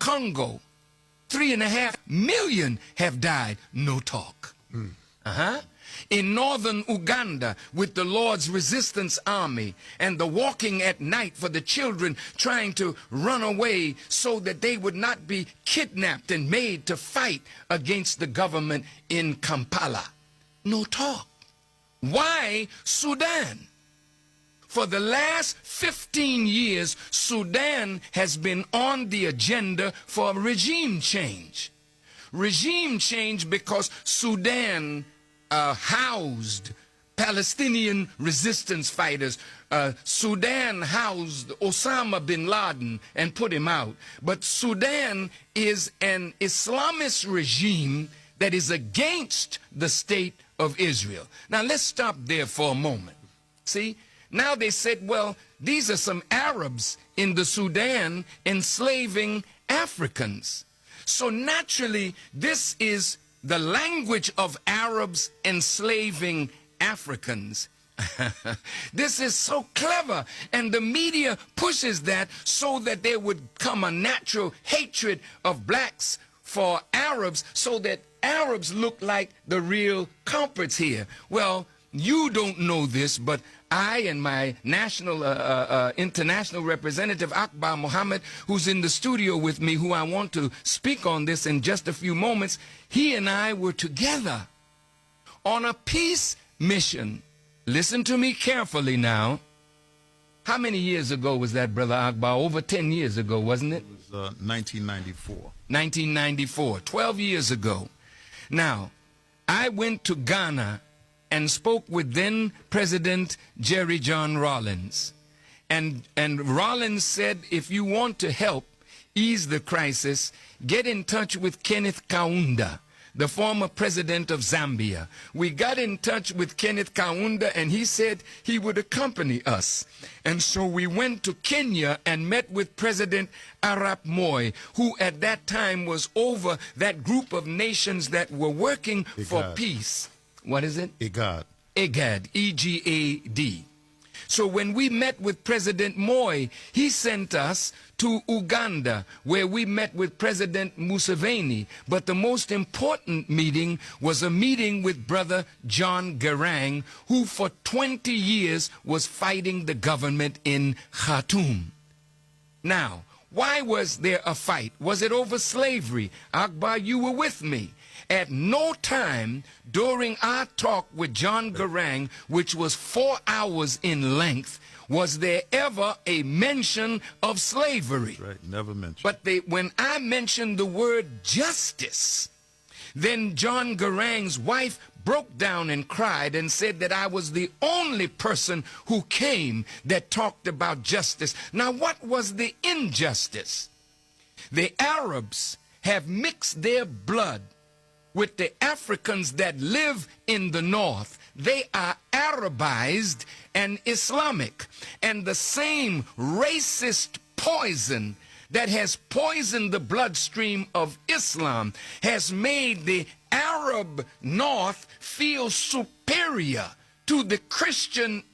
Congo, 3.5 million have died. No talk. In northern Uganda, with the Lord's Resistance Army and the walking at night for the children trying to run away so that they would not be kidnapped and made to fight against the government in Kampala. No talk. Why Sudan? For the last 15 years, Sudan has been on the agenda for regime change. Regime change because Sudan housed Palestinian resistance fighters. Sudan housed Osama bin Laden and put him out. But Sudan is an Islamist regime that is against the state of Israel. Now let's stop there for a moment. See, now they said, well, these are some Arabs in the Sudan enslaving Africans. So naturally, this is the language of Arabs enslaving Africans. This is so clever, and the media pushes that so that there would come a natural hatred of blacks for Arabs, so that Arabs look like the real culprits here. Well, you don't know this, but I and my national, international representative, Akbar Muhammad, who's in the studio with me, who I want to speak on this in just a few moments, he and I were together on a peace mission. Listen to me carefully now. How many years ago was that, Brother Akbar? Over 10 years ago, wasn't it? It was 1994. 1994, 12 years ago. Now, I went to Ghana and spoke with then President Jerry John Rawlings. And Rawlings said, if you want to help ease the crisis, get in touch with Kenneth Kaunda, the former president of Zambia. We got in touch with Kenneth Kaunda, and he said he would accompany us. And so we went to Kenya and met with President Arap Moi, who at that time was over that group of nations that were working for peace. What is it? IGAD. IGAD, E-G-A-D. So when we met with President Moi, he sent us to Uganda, where we met with President Museveni. But the most important meeting was a meeting with Brother John Garang, who for 20 years was fighting the government in Khartoum. Now, why was there a fight? Was it over slavery? Akbar, you were with me. At no time during our talk with John Garang, which was 4 hours in length, was there ever a mention of slavery. That's right, never mentioned. But when I mentioned the word justice, then John Garang's wife broke down and cried and said that I was the only person who came that talked about justice. Now, what was the injustice? The Arabs have mixed their blood with the Africans that live in the north. They are Arabized and Islamic. And the same racist poison that has poisoned the bloodstream of Islam has made the Arab north feel superior to the Christian